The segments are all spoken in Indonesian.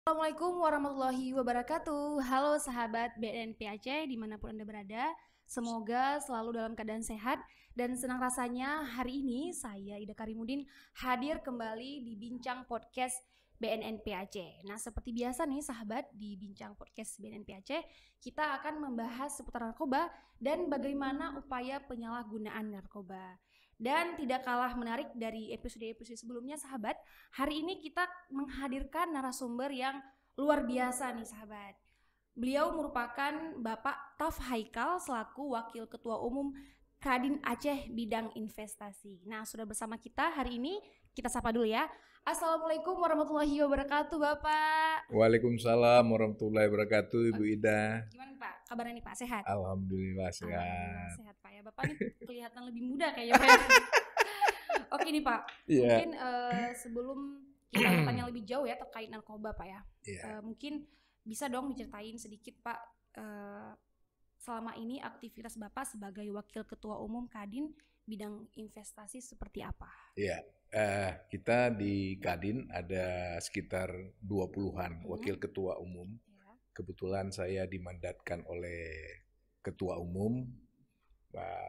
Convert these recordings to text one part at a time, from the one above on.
Assalamualaikum warahmatullahi wabarakatuh. Halo sahabat BNP Aceh dimanapun Anda berada. Semoga selalu dalam keadaan sehat dan senang rasanya hari ini saya Ida Karimudin hadir kembali di Bincang Podcast BNNP Aceh. Nah, seperti biasa nih sahabat, di Bincang Podcast BNNP Aceh kita akan membahas seputar narkoba dan bagaimana upaya penyalahgunaan narkoba. Dan tidak kalah menarik dari episode-episode sebelumnya sahabat, hari ini kita menghadirkan narasumber yang luar biasa nih sahabat. Beliau merupakan Bapak Taf Haikal selaku Wakil Ketua Umum Kadin Aceh Bidang Investasi. Nah, sudah bersama kita hari ini, kita sapa dulu ya. Assalamualaikum warahmatullahi wabarakatuh Bapak. Waalaikumsalam warahmatullahi wabarakatuh, Ibu Ida. Gimana Pak? Kabarnya nih Pak, sehat? Alhamdulillah Alhamdulillah sehat. sehat Pak ya. Bapak nih kelihatan lebih muda kayaknya Pak. Oke nih Pak, mungkin sebelum kita bertanya lebih jauh ya terkait narkoba Pak ya, mungkin bisa dong diceritain sedikit Pak, selama ini aktivitas Bapak sebagai Wakil Ketua Umum Kadin bidang investasi seperti apa? Iya, kita di Kadin ada sekitar 20-an wakil ketua umum. Kebetulan saya dimandatkan oleh Ketua Umum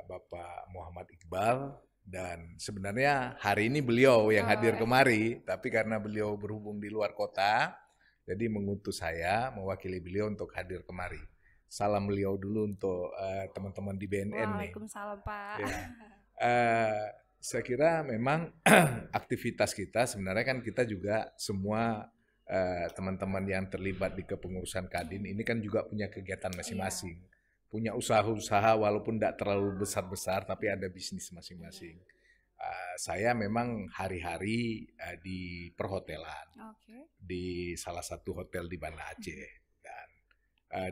Bapak Muhammad Iqbal, dan sebenarnya hari ini beliau yang hadir kemari, tapi karena beliau berhubung di luar kota, jadi mengutus saya mewakili beliau untuk hadir kemari. Salam beliau dulu untuk teman-teman di BNN nih. Waalaikumsalam Pak. Ya. Saya kira memang aktivitas kita sebenarnya kan kita juga semua teman-teman yang terlibat di kepengurusan Kadin ini kan juga punya kegiatan masing-masing. Punya usaha-usaha walaupun tidak terlalu besar-besar tapi ada bisnis masing-masing. Saya memang hari-hari di perhotelan, di salah satu hotel di Banda Aceh, dan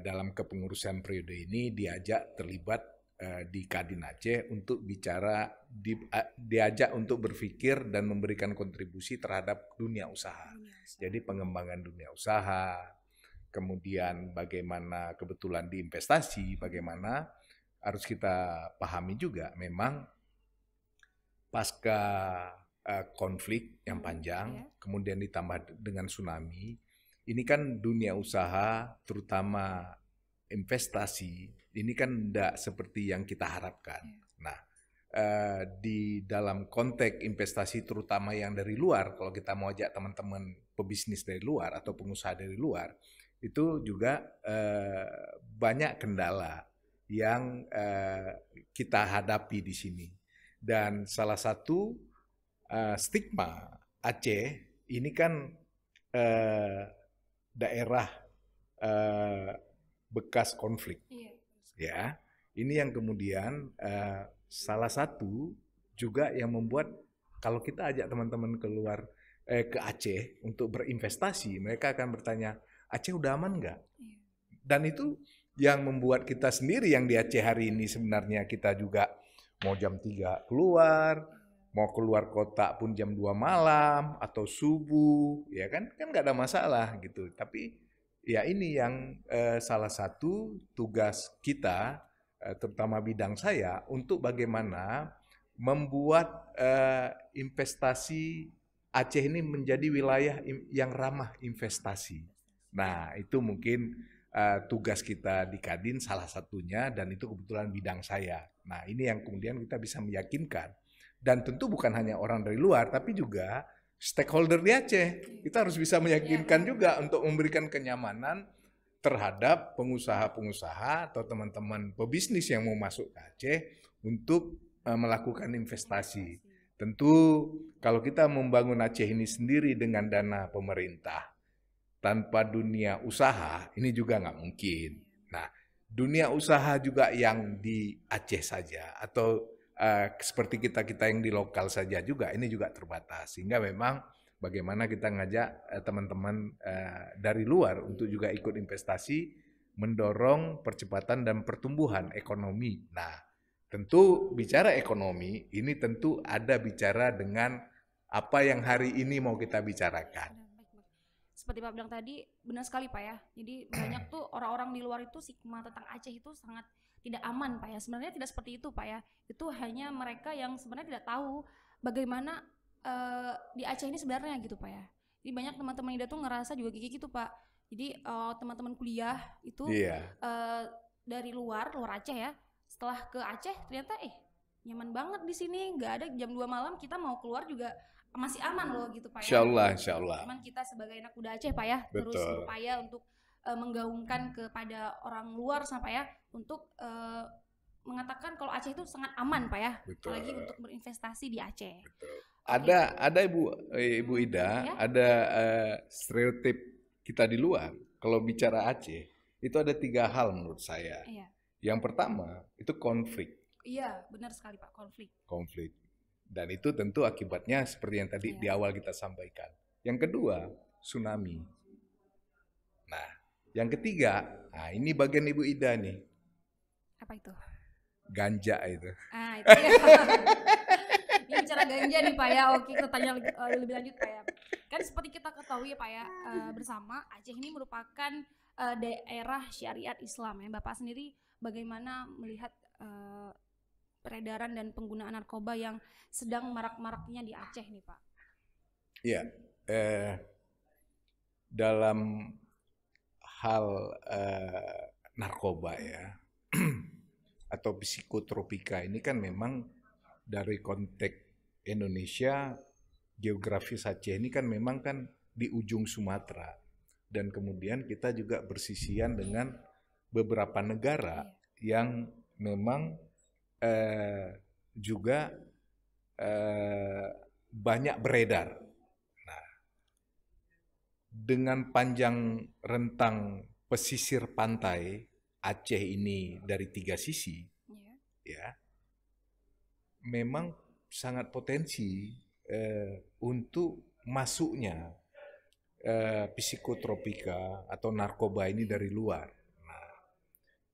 dalam kepengurusan periode ini diajak terlibat di Kadin Aceh untuk bicara, diajak untuk berpikir dan memberikan kontribusi terhadap dunia usaha. Jadi pengembangan dunia usaha, kemudian bagaimana kebetulan di investasi, bagaimana harus kita pahami juga memang pasca konflik yang panjang, kemudian ditambah dengan tsunami, ini kan dunia usaha terutama investasi ini kan tidak seperti yang kita harapkan. Nah, di dalam konteks investasi terutama yang dari luar, kalau kita mau ajak teman-teman pebisnis dari luar atau pengusaha dari luar, itu juga banyak kendala yang kita hadapi di sini. Dan salah satu stigma Aceh ini kan daerah bekas konflik. Ya, ini yang kemudian salah satu juga yang membuat kalau kita ajak teman-teman keluar ke Aceh untuk berinvestasi, mereka akan bertanya, Aceh udah aman nggak? Dan itu yang membuat kita sendiri yang di Aceh hari ini sebenarnya kita juga mau jam 3 keluar, mau keluar kota pun jam 2 malam atau subuh, ya kan nggak ada masalah gitu. Tapi ya ini yang salah satu tugas kita, terutama bidang saya, untuk bagaimana membuat investasi Aceh ini menjadi wilayah yang ramah investasi. Nah, itu mungkin tugas kita di Kadin salah satunya, dan itu kebetulan bidang saya. Nah, ini yang kemudian kita bisa meyakinkan. Dan tentu bukan hanya orang dari luar, tapi juga stakeholder di Aceh. Kita harus bisa meyakinkan juga untuk memberikan kenyamanan terhadap pengusaha-pengusaha atau teman-teman pebisnis yang mau masuk ke Aceh untuk melakukan investasi. Tentu kalau kita membangun Aceh ini sendiri dengan dana pemerintah, tanpa dunia usaha, ini juga nggak mungkin. Nah, dunia usaha juga yang di Aceh saja, atau seperti kita yang di lokal saja juga, ini juga terbatas. Sehingga memang bagaimana kita ngajak teman-teman dari luar untuk juga ikut investasi, mendorong percepatan dan pertumbuhan ekonomi. Nah, tentu bicara ekonomi, ini tentu ada bicara dengan apa yang hari ini mau kita bicarakan. Seperti Pak bilang tadi, benar sekali Pak ya. Jadi banyak tuh orang-orang di luar itu stigma tentang Aceh itu sangat tidak aman Pak ya. Sebenarnya tidak seperti itu Pak ya. Itu hanya mereka yang sebenarnya tidak tahu bagaimana di Aceh ini sebenarnya gitu Pak ya. Jadi banyak teman-teman Ida tuh ngerasa juga kayak gitu Pak. Jadi teman-teman kuliah itu dari luar Aceh ya. Setelah ke Aceh ternyata nyaman banget di sini, nggak ada jam 2 malam kita mau keluar juga masih aman loh gitu Pak ya. Insya Allah. Cuman kita sebagai anak muda Aceh Pak ya, terus berupaya untuk menggaungkan kepada orang luar sampai ya untuk mengatakan kalau Aceh itu sangat aman Pak ya. Apalagi untuk berinvestasi di Aceh. Ada Ibu Ida, ada stereotip kita di luar. Kalau bicara Aceh, itu ada 3 hal menurut saya. Yang pertama itu konflik. Iya, benar sekali Pak, konflik. Dan itu tentu akibatnya seperti yang tadi di awal kita sampaikan. Yang kedua, tsunami. Nah, yang ketiga, ini bagian Ibu Ida nih. Apa itu? Ganja itu. Itu ya. Ini bicara ganja nih Pak ya. Oke, kita tanya lebih lanjut Pak ya. Kan seperti kita ketahui ya Pak ya, bersama Aceh ini merupakan daerah syariat Islam ya. Bapak sendiri bagaimana melihat peredaran dan penggunaan narkoba yang sedang marak-maraknya di Aceh nih Pak? Iya, dalam hal narkoba ya atau psikotropika ini kan memang dari konteks Indonesia, geografis Aceh ini kan memang kan di ujung Sumatera, dan kemudian kita juga bersisian dengan beberapa negara yang memang juga banyak beredar. Nah, dengan panjang rentang pesisir pantai Aceh ini dari 3 sisi, ya, memang sangat potensi untuk masuknya psikotropika atau narkoba ini dari luar. Nah,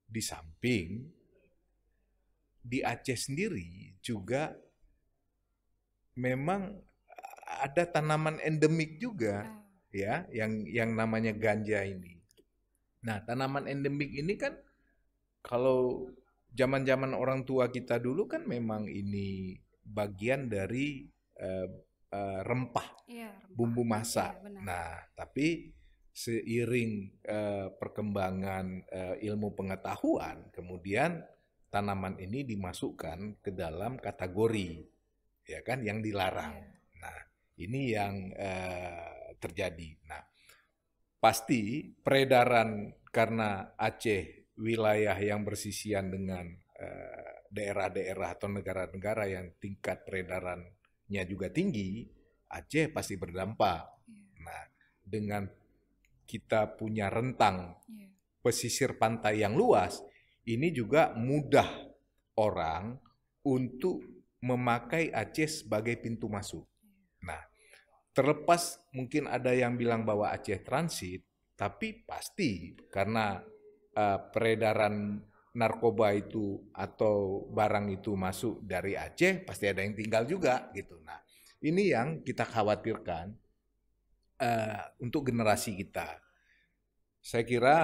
di samping di Aceh sendiri juga memang ada tanaman endemik juga ya yang namanya ganja ini. Nah, tanaman endemik ini kan kalau zaman-zaman orang tua kita dulu kan memang ini bagian dari rempah, bumbu masak. Nah, tapi seiring perkembangan ilmu pengetahuan, kemudian tanaman ini dimasukkan ke dalam kategori ya kan yang dilarang. Nah, ini yang terjadi. Nah, pasti peredaran karena Aceh wilayah yang bersisian dengan daerah-daerah atau negara-negara yang tingkat peredarannya juga tinggi, Aceh pasti berdampak. Nah, dengan kita punya rentang pesisir pantai yang luas, ini juga mudah orang untuk memakai Aceh sebagai pintu masuk. Nah, terlepas mungkin ada yang bilang bahwa Aceh transit, tapi pasti karena peredaran narkoba itu atau barang itu masuk dari Aceh, pasti ada yang tinggal juga gitu. Nah, ini yang kita khawatirkan untuk generasi kita. Saya kira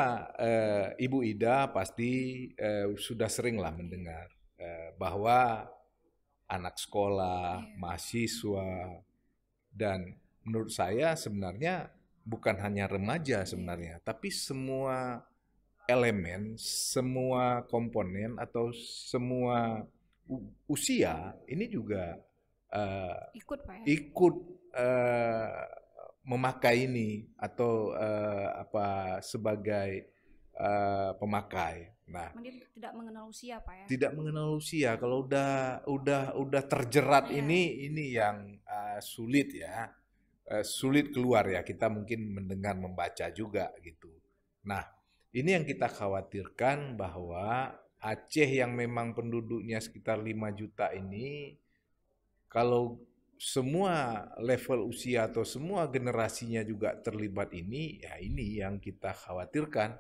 Ibu Ida pasti sudah seringlah mendengar bahwa anak sekolah, mahasiswa, dan menurut saya sebenarnya bukan hanya remaja sebenarnya, tapi semua elemen, semua komponen atau semua usia ini juga ikut memakai ini atau sebagai pemakai. Nah, tidak mengenal usia Pak ya. Tidak mengenal usia. Kalau udah terjerat ini yang sulit ya. Sulit keluar ya. Kita mungkin mendengar membaca juga gitu. Nah, ini yang kita khawatirkan bahwa Aceh yang memang penduduknya sekitar 5 juta ini, kalau semua level usia atau semua generasinya juga terlibat ini, ya ini yang kita khawatirkan.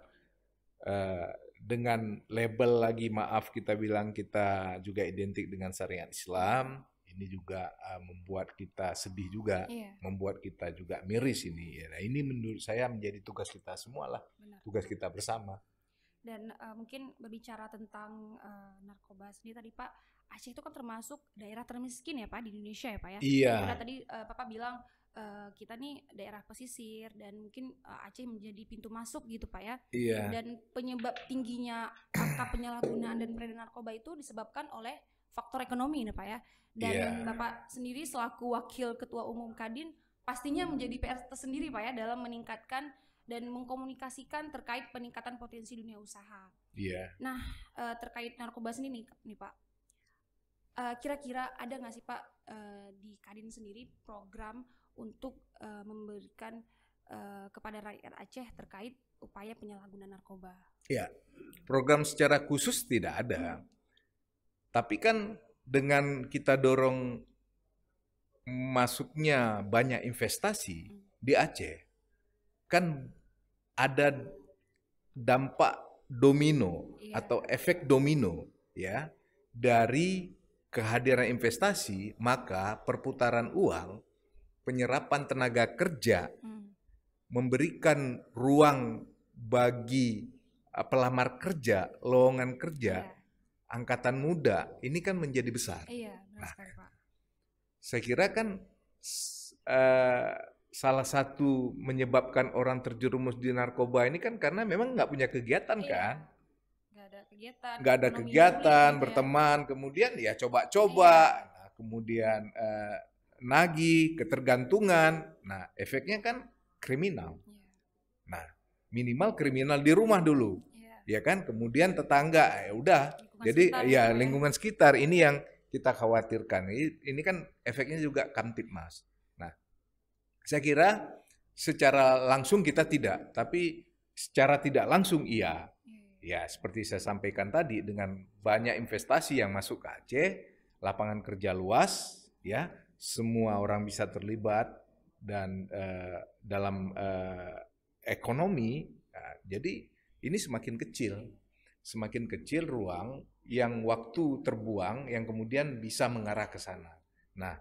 Dengan label lagi, maaf kita bilang kita juga identik dengan syariat Islam, ini juga membuat kita sedih juga, membuat kita juga miris ini. Nah, ini menurut saya menjadi tugas kita semua lah, tugas kita bersama. Dan mungkin berbicara tentang narkoba sendiri tadi Pak, Aceh itu kan termasuk daerah termiskin ya Pak di Indonesia ya Pak ya. Iya. Karena tadi Bapak bilang kita nih daerah pesisir dan mungkin Aceh menjadi pintu masuk gitu Pak ya. Iya. Dan penyebab tingginya angka penyalahgunaan dan peredaran narkoba itu disebabkan oleh faktor ekonomi nih Pak ya. Dan Bapak sendiri selaku Wakil Ketua Umum Kadin pastinya menjadi PR tersendiri Pak ya dalam meningkatkan dan mengkomunikasikan terkait peningkatan potensi dunia usaha. Iya. Nah, terkait narkoba sendiri nih Pak, kira-kira ada nggak sih Pak di Kadin sendiri program untuk memberikan kepada rakyat Aceh terkait upaya penyalahgunaan narkoba? Ya, program secara khusus tidak ada. Tapi kan dengan kita dorong masuknya banyak investasi di Aceh, kan ada dampak domino atau efek domino ya dari kehadiran investasi, maka perputaran uang, penyerapan tenaga kerja, memberikan ruang bagi pelamar kerja, lowongan kerja, angkatan muda, ini kan menjadi besar. Nah, saya kira kan salah satu menyebabkan orang terjerumus di narkoba ini kan karena memang nggak punya kegiatan kan. Nggak ada kegiatan, berteman, kemudian ya coba-coba, nah, kemudian nagih, ketergantungan, nah efeknya kan kriminal. Nah minimal kriminal di rumah dulu, ya kan, kemudian tetangga, ya udah, jadi ya lingkungan sekitar ini yang kita khawatirkan. Ini kan efeknya juga kamtipmas. Nah saya kira secara langsung kita tidak, tapi secara tidak langsung iya. Ya, seperti saya sampaikan tadi, dengan banyak investasi yang masuk ke Aceh, lapangan kerja luas, ya, semua orang bisa terlibat dan dalam ekonomi. Nah, jadi ini semakin kecil ruang yang waktu terbuang yang kemudian bisa mengarah ke sana. Nah,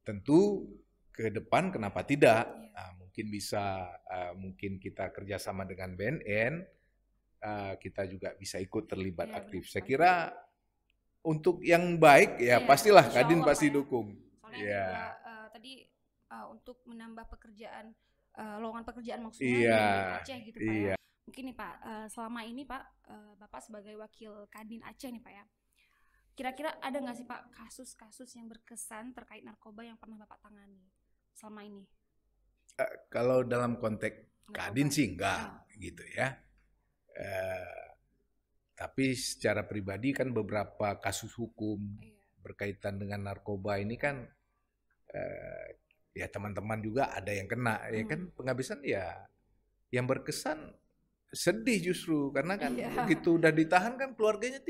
tentu ke depan kenapa tidak? Nah, mungkin kita kerjasama dengan BNN. Kita juga bisa ikut terlibat aktif. Saya kira untuk yang baik ya pastilah Kadin pasti dukung. Soalnya tadi untuk menambah pekerjaan, lowongan pekerjaan maksudnya di Aceh gitu Pak ya. Mungkin nih Pak, selama ini Pak, Bapak sebagai Wakil Kadin Aceh nih Pak ya, kira-kira ada nggak sih Pak kasus-kasus yang berkesan terkait narkoba yang pernah Bapak tangani selama ini? Kalau dalam konteks Kadin sih enggak gitu ya. Tapi secara pribadi kan beberapa kasus hukum berkaitan dengan narkoba ini kan ya teman-teman juga ada yang kena, ya kan, penghabisan ya yang berkesan sedih justru karena kan begitu udah ditahan kan keluarga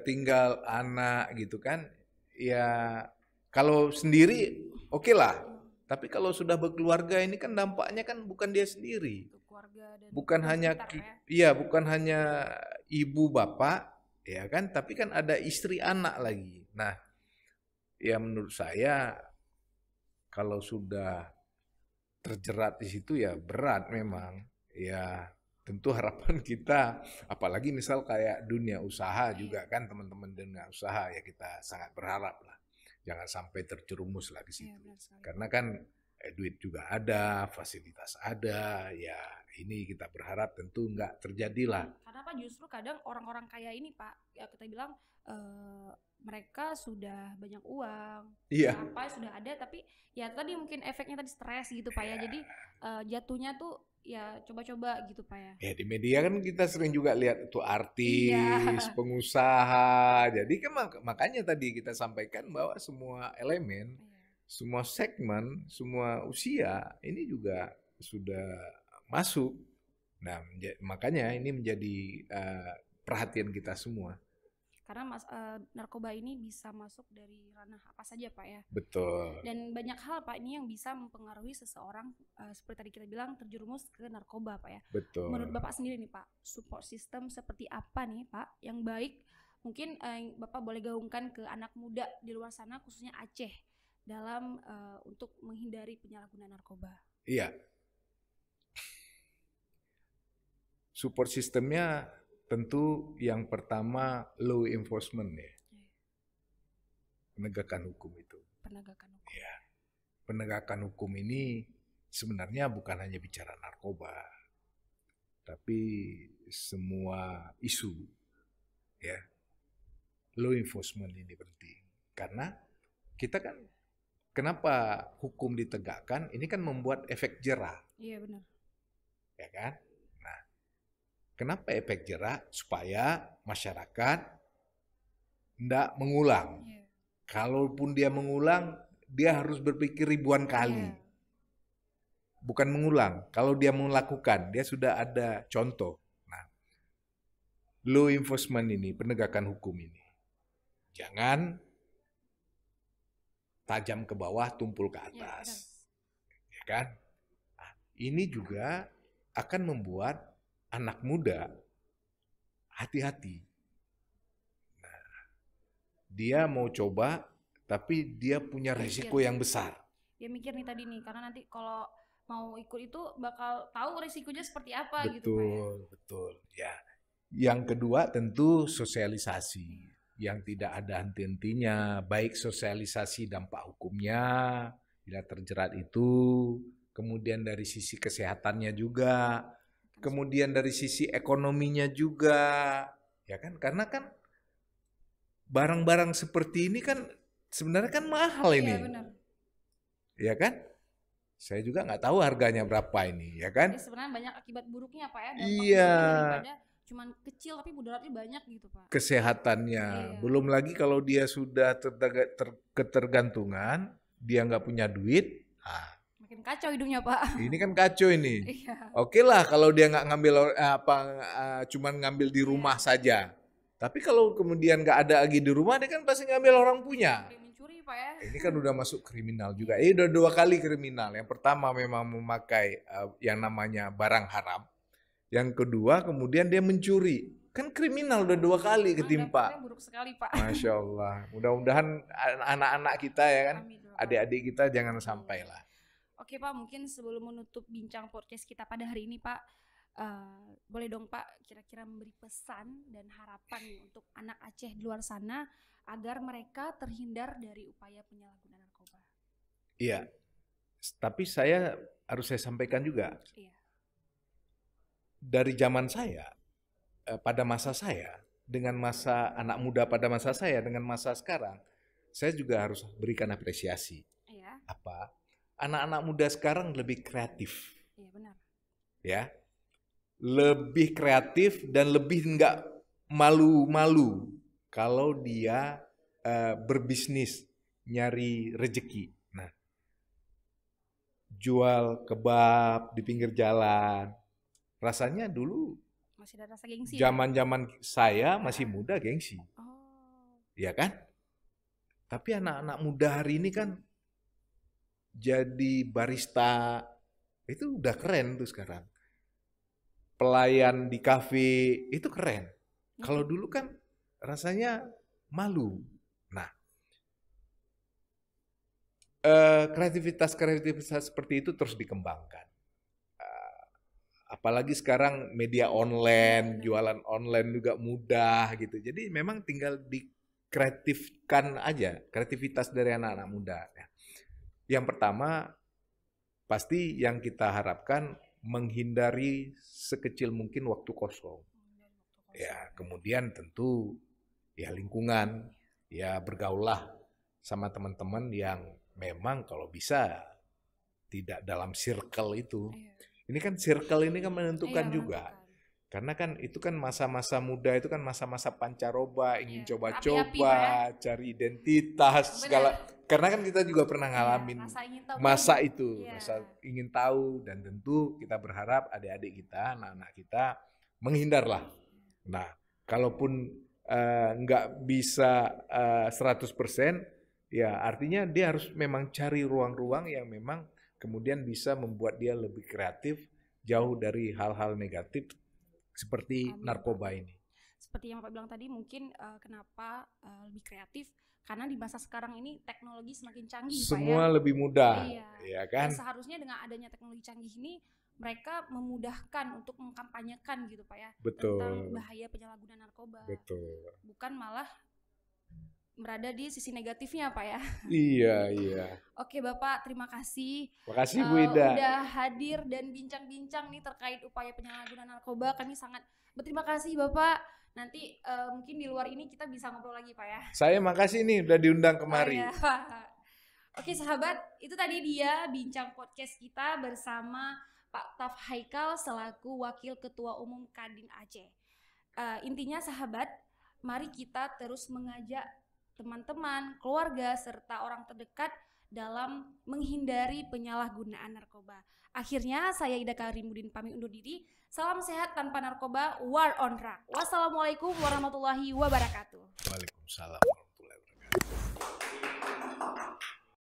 tinggal, anak gitu kan, ya kalau sendiri oke lah, tapi kalau sudah berkeluarga ini kan dampaknya kan bukan dia sendiri. Bukan hanya ibu bapak, ya kan, tapi kan ada istri anak lagi. Nah, ya menurut saya kalau sudah terjerat di situ ya berat memang. Ya tentu harapan kita, apalagi misal kayak dunia usaha juga kan, teman-teman dunia usaha ya kita sangat berharap lah jangan sampai terjerumus lah di situ. Karena kan duit juga ada, fasilitas ada, ya ini kita berharap tentu nggak terjadilah. Karena Pak justru kadang orang-orang kaya ini Pak, ya kita bilang mereka sudah banyak uang, apa sudah ada, tapi ya tadi mungkin efeknya tadi stres gitu Pak ya, jadi jatuhnya tuh ya coba-coba gitu Pak ya. Ya di media kan kita sering juga lihat itu artis, pengusaha, jadi kan makanya tadi kita sampaikan bahwa semua elemen, semua segmen, semua usia ini juga sudah masuk. Nah, makanya ini menjadi perhatian kita semua. Karena narkoba ini bisa masuk dari ranah apa saja Pak ya. Betul. Dan banyak hal Pak ini yang bisa mempengaruhi seseorang seperti tadi kita bilang terjerumus ke narkoba Pak ya. Betul. Menurut Bapak sendiri nih Pak, support system seperti apa nih Pak yang baik mungkin Bapak boleh gaungkan ke anak muda di luar sana khususnya Aceh dalam untuk menghindari penyalahgunaan narkoba? Iya. Support sistemnya tentu yang pertama law enforcement ya. Penegakan hukum itu. Penegakan hukum. Ya. penegakan hukum ini sebenarnya bukan hanya bicara narkoba, tapi semua isu, ya. Law enforcement ini penting karena kita kan, kenapa hukum ditegakkan? Ini kan membuat efek jera. Iya benar. Ya kan? Nah, kenapa efek jera? Supaya masyarakat tidak mengulang. Iya. Kalaupun dia mengulang, dia harus berpikir ribuan kali. Iya. Bukan mengulang. Kalau dia melakukan, dia sudah ada contoh. Nah, law enforcement ini, penegakan hukum ini, jangan tajam ke bawah, tumpul ke atas. Ya kan? Nah, ini juga akan membuat anak muda hati-hati. Nah, dia mau coba, tapi dia punya resiko yang besar. Dia mikir nih tadi nih, karena nanti kalau mau ikut itu bakal tahu resikonya seperti apa gitu Pak ya. Betul. Ya. Yang kedua tentu sosialisasi yang tidak ada henti-hentinya, baik sosialisasi dampak hukumnya bila terjerat itu, kemudian dari sisi kesehatannya juga, kemudian dari sisi ekonominya juga, ya kan? Karena kan barang-barang seperti ini kan sebenarnya kan mahal ini. Iya benar. Ya kan? Saya juga nggak tahu harganya berapa ini, ya kan? Jadi sebenarnya banyak akibat buruknya Pak ya. Iya. Daripada cuman kecil tapi mudaratnya banyak gitu Pak. Kesehatannya, Iya. belum lagi kalau dia sudah ketergantungan, dia nggak punya duit, Makin kacau hidupnya Pak. ini kan kacau ini. Iya. Oke lah kalau dia nggak ngambil cuman ngambil di rumah saja. Tapi kalau kemudian nggak ada lagi di rumah, dia kan pasti ngambil orang punya. Mencuri Pak ya. Ini kan udah masuk kriminal juga. Ini udah 2 kali kriminal. Yang pertama memang memakai yang namanya barang haram. Yang kedua kemudian dia mencuri. Kan kriminal udah 2 kali ketimpa. Dampaknya buruk sekali Pak. Masya Allah. Mudah-mudahan anak-anak kita ya kan, Amin. adik-adik kita jangan sampai lah. Oke Pak, mungkin sebelum menutup bincang podcast kita pada hari ini Pak, boleh dong Pak kira-kira memberi pesan dan harapan nih untuk anak Aceh di luar sana agar mereka terhindar dari upaya penyalahgunaan narkoba. Iya. Tapi harus saya sampaikan juga. Iya. Dari zaman saya, pada masa saya, dengan masa anak muda pada masa saya, dengan masa sekarang, saya juga harus berikan apresiasi. Iya. Apa? Anak-anak muda sekarang lebih kreatif. Iya benar. Ya. Lebih kreatif dan lebih nggak malu-malu kalau dia berbisnis, nyari rezeki. Nah, jual kebab di pinggir jalan. Rasanya dulu Masih ada rasa gengsi. zaman-zaman saya masih muda gengsi. Oh. Ya kan? Tapi anak-anak muda hari ini kan jadi barista, itu udah keren tuh sekarang. Pelayan di kafe, itu keren. Kalau dulu kan rasanya malu. Nah, kreativitas seperti itu terus dikembangkan. Apalagi sekarang media online, jualan online juga mudah gitu. Jadi memang tinggal dikreatifkan aja, kreativitas dari anak-anak muda. Yang pertama, pasti yang kita harapkan menghindari sekecil mungkin waktu kosong. Ya, kemudian tentu ya lingkungan, ya bergaullah sama teman-teman yang memang kalau bisa tidak dalam circle itu. Ini kan circle ini kan menentukan juga. Karena kan itu kan masa-masa muda, itu kan masa-masa pancaroba, ingin coba-coba, cari identitas, segala. Karena kan kita juga pernah ngalamin masa itu, masa ingin tahu, dan tentu kita berharap adik-adik kita, anak-anak kita menghindarlah. Nah, kalaupun nggak bisa 100%, ya artinya dia harus memang cari ruang-ruang yang memang kemudian bisa membuat dia lebih kreatif, jauh dari hal-hal negatif seperti narkoba ini. Seperti yang Pak bilang tadi, mungkin kenapa lebih kreatif, karena di masa sekarang ini teknologi semakin canggih. Semua Pak, lebih mudah, ya kan? Dan seharusnya dengan adanya teknologi canggih ini, mereka memudahkan untuk mengkampanyekan gitu Pak ya. Betul. Tentang bahaya penyalahgunaan narkoba. Betul. Bukan malah berada di sisi negatifnya Pak ya. Iya. Oke Bapak, terima kasih. Makasih Bu Ida. Udah hadir dan bincang-bincang nih terkait upaya penyalahgunaan narkoba. Kami sangat berterima kasih Bapak. Nanti mungkin di luar ini kita bisa ngobrol lagi Pak ya. Saya makasih nih udah diundang kemari. Oh, iya. Oke sahabat, itu tadi dia bincang podcast kita bersama Pak Taf Haikal selaku Wakil Ketua Umum Kadin Aceh. Intinya sahabat, mari kita terus mengajak teman-teman, keluarga, serta orang terdekat dalam menghindari penyalahgunaan narkoba. Akhirnya saya Ida Karimudin pamit undur diri. Salam sehat tanpa narkoba, war on drug. Wassalamualaikum warahmatullahi wabarakatuh. Waalaikumsalam warahmatullahi wabarakatuh.